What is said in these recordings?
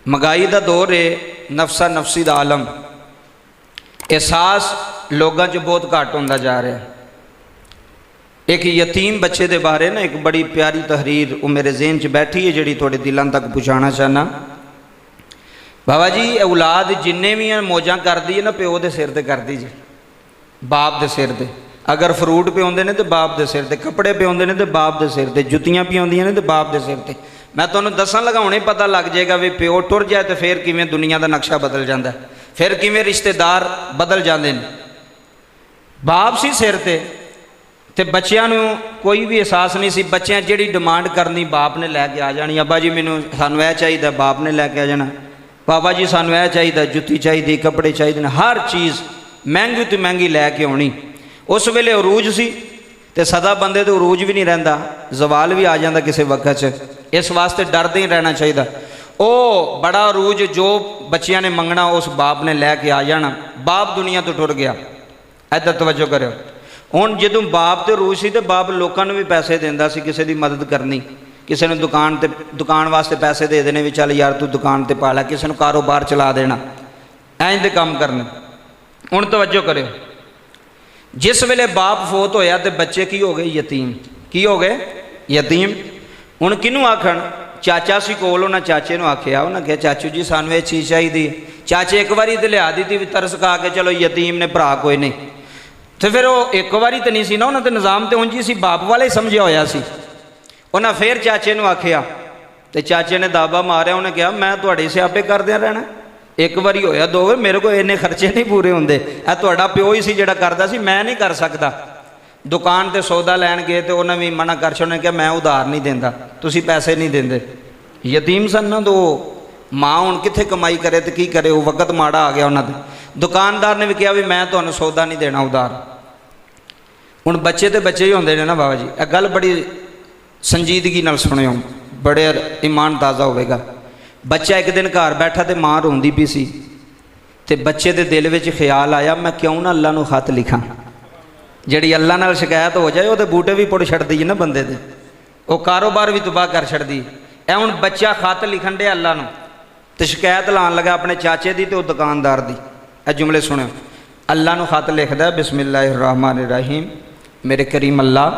महंगाई का दौर है, नफसा नफसी का आलम, एहसास लोगों च बहुत घट होता जा रहा है। एक यतीम बच्चे के बारे ना एक बड़ी प्यारी तहरीर वो मेरे जहन च बैठी है, जी थोड़े दिलों तक पहुँचाना चाहना। बाबा जी औलाद जिन्ने भी मौजा करती है ना प्यो के सिर पर करती जी, बाप के सिर पर। अगर फ्रूट पिआते हैं तो बाप के सिर पर, कपड़े पिआते हैं तो बाप के सिर पर, जुत्तियाँ पिआंदियां ने तो बाप के सिर पर। मैं तुहानूं दसन लगा हुणे पता लग जाएगा भी प्यो टुर जाए तो फिर किवें दुनिया का नक्शा बदल जाता है, फिर किवें रिश्तेदार बदल जाते हैं। बाप सी सिर ते बच्चों कोई भी एहसास नहीं सी। बच्चों जिहड़ी डिमांड करनी बाप ने लैके आ जानी, अब्बा जी मैनूं सानूं यह चाहिए, बाप ने लैके आ जाना। पापा जी सानूं यह चाहिए, जुत्ती चाहिए, कपड़े चाहिए, हर चीज़ महंगी तो महंगी लैके आउणी। उस वेले अरूज सी ते सदा बंदे तो अरूज भी नहीं रहिंदा, जवाल भी आ जाता किसी वक्त च। इस वास्ते डरदे ही रहना चाहिए। वो बड़ा अरूज जो बच्चियां ने मंगना उस बाप ने लैके आ जाना। बाप दुनिया तो टुर गया। इधर तवज्जो करो। हुण जदों बाप तो अरूज सी ते बाप लोकां नूं भी पैसे दिंदा सी, किसी की मदद करनी, किसी ने दुकान वास्ते पैसे दे देने भी, चल यार तू दुकान ते पा लै, किसी ने कारोबार चला देना, इंज दे काम करने। हुण तवज्जो करो, जिस वेले बाप फोत होया तो बच्चे की हो गए यतीम। की हो गए यतीम। हुण किनू आखण, चाचा सी कोल, उन्हें चाचे नूं आखिया, उन्हें कहा चाचू जी सानूं ये चीज़ चाहिए। चाचे एक बारी तो लिया दी थी, तरस खा के चलो यतीम ने भरा कोई नहीं। तो फिर वो एक बारी तो नहीं सी ना, उन्हें तो निज़ाम तो उंज ही सी, बाप वाले ही समझिया होया सी। उन्हें फिर चाचे नूं आखिया तो चाचे ने दाबा मारिया, उन्हें कहा मैं तुहाडे स्यापे करदिया रहना। एक बारी होया, दो बार, मेरे को इन्ने खर्चे नहीं पूरे होंदे, यह तुहाडा प्यो ही सी जिहड़ा करदा सी, मैं नहीं कर सकदा। दुकान ते सौदा लैन गए तो उन्हें भी मना कर छड्या, कहा मैं उधार नहीं देंदा, तुसीं पैसे नहीं देंदे। यतीम सन ना, तो माँ हुण कित्थे कमाई करे तो की करे, वो वक्त माड़ा आ गया उन्होंने। दुकानदार ने भी कहा भी मैं तुहानूं सौदा नहीं देना उधार। हुण बच्चे तो बच्चे ही होंदे ने ना बाबा जी, यह गल बड़ी संजीदगी नाल सुणिओ, बड़े ईमान ताज़ा होवेगा। बच्चा एक दिन घर बैठा तो माँ रोंदी पई सी, ते बच्चे के दिल में ख्याल आया मैं क्यों ना अल्लाह नूं खत लिखा। जिहड़ी अल्लाह नाल शिकायत हो जाए वो बूटे भी पुट छड्डदी है ना बंदे दे, वो कारोबार भी तबाह कर छड्डदी। ऐ हुण बच्चा खत लिखण दे अल्लाह नूं ते शिकायत लाण लगा अपने चाचे दी ते वो दुकानदार दी। ए जुमले सुणिओ, अल्लाह नूं खत लिखदा बिस्मिल्लाहिर रहमानिर रहीम, मेरे करीम अल्लाह,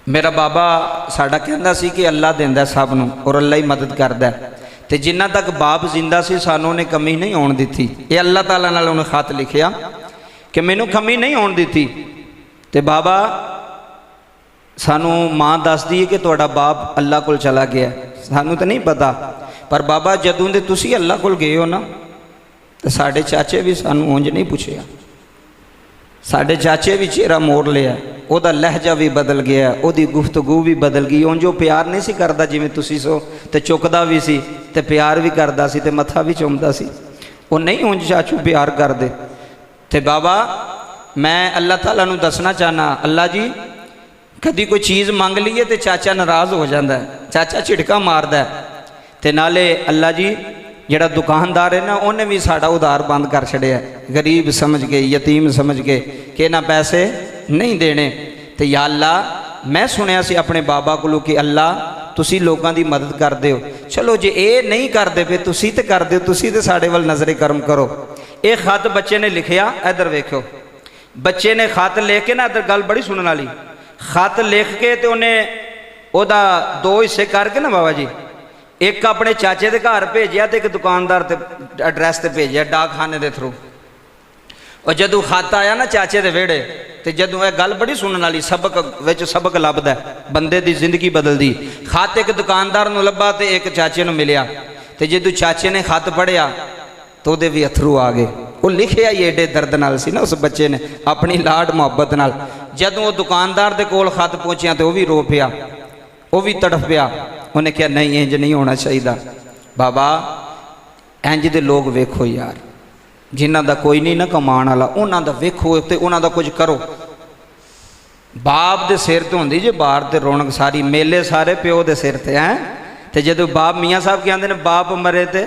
मेरा बाबा साडा कहंदा सी कि अल्लाह दिंदा सब नूं और अल्लाह ही मदद करदा है, ते जिन्ना तक बाप जिंदा सी सानूं उहने कमी नहीं आउण दित्ती। ये अल्लाह ताला नाल उहने खत लिखिया कि मैनूं कमी नहीं आउण दित्ती। ते बाबा सानूं माँ दसदी है कि तुहाडा बाप अल्लाह कोल चला गया, सानूं तो नहीं पता, पर बाबा जदों दे तुसीं अल्लाह कोल गए हो ना, तो साडे चाचे भी सानूं उंज नहीं पुछिया। साडे चाचे भी चेहरा मोड़ लिया, ਉਹਦਾ लहजा भी बदल गया, ਉਹਦੀ गुफ्तगू भी बदल गई। उंज प्यार नहीं सी करदा जिवें तुसीं सो, ते चुकदा भी सी ते प्यार भी करदा सी ते मत्था भी चुमदा सी। वो नहीं उंज चाचू प्यार करदे। ते बाबा मैं अल्लाह ताला नूं दसना चाहना, अल्लाह जी कदी कोई चीज़ मंग लीए तो चाचा नाराज़ हो जाता है, चाचा झिड़का मारदा है, ते नाले अल्लाह जी जिहड़ा दुकानदार है ना उन्हें भी साडा उधार बंद कर छड़िया, गरीब समझ के, यतीम समझ के कि ना पैसे नहीं देने। तो या अल्लाह मैं सुनिया सी अपने बाबा कोलों कि अल्लाह तुसी लोगों की मदद करते हो, चलो जे ये नहीं करते पे तुसी तो कर दो, तुसी तो साडे वल नज़रे करम करो। ये खत बच्चे ने लिखिया, इधर वेखो, बच्चे ने खत लिख के ना, इधर गल बड़ी सुनने वाली, खत लिख के तो उन्हें ओदा दो हिस्से करके ना बाबा जी, एक अपने चाचे के घर भेजिया तो एक दुकानदार ते एड्रैस ते भेजिया डाकखाने के थ्रू। और जदों खत आया ना चाचे के वेड़े, तो जदों यह गल बड़ी सुनने वाली, सबक विच सबक लभदा है, बंदे की जिंदगी बदलदी। खत एक दुकानदार नूं लभा तो एक चाचे नूं मिलिया, तो जदों चाचे ने खत पढ़िया तो वो भी अथरू आ गए। वो लिखिया ही एडे दर्द नाल सी ना उस बच्चे ने, अपनी लाड मुहब्बत नाल। जदों वो दुकानदार के कोल खत पहुँचिया तो वह भी रो पिया, वो भी तड़फ पिया। उन्हें कहा नहीं इंज नहीं होना चाहिए बाबा, इंज दे लोग वेखो यार, जिन्हों का कोई नहीं ना कमान वाला, उन्हों का वेखो तो उन्हों का कुछ करो। बाप के सिर तो होंगी जे बाहर तो रौनक सारी, मेले सारे प्यो के सिर ते हैं। तो जो बाप मियाँ साहब कहते हैं बाप मरे तो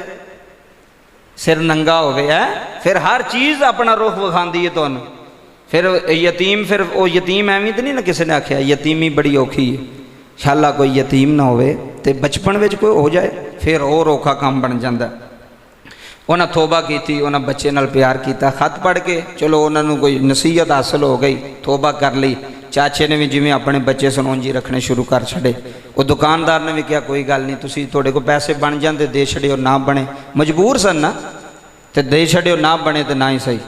सिर नंगा होवे है, फिर हर चीज़ अपना रुख विखाती है तुहानूं। फिर यतीम, फिर वो यतीम एवं तो नहीं ना किसी ने आख्या यतीमी बड़ी औखी है, शाला कोई यतीम ना होवे ते बचपन में कोई हो जाए फिर और औखा काम बन जाता। उन्हें तोबा की, उन्हें बच्चे नाल प्यार किया, खत पढ़ के चलो उन्होंने कोई नसीहत हासिल हो गई, तोबा कर ली। चाचे ने भी जिमें अपने बच्चे सनौंजी रखने शुरू कर छड़े। वो दुकानदार ने भी कहा कोई गल नहीं, तुसी थोड़े को पैसे बन जाते दे छड़े, ना बने मजबूर सन ना, तो दे छड़े ना बने तो ना ही सही।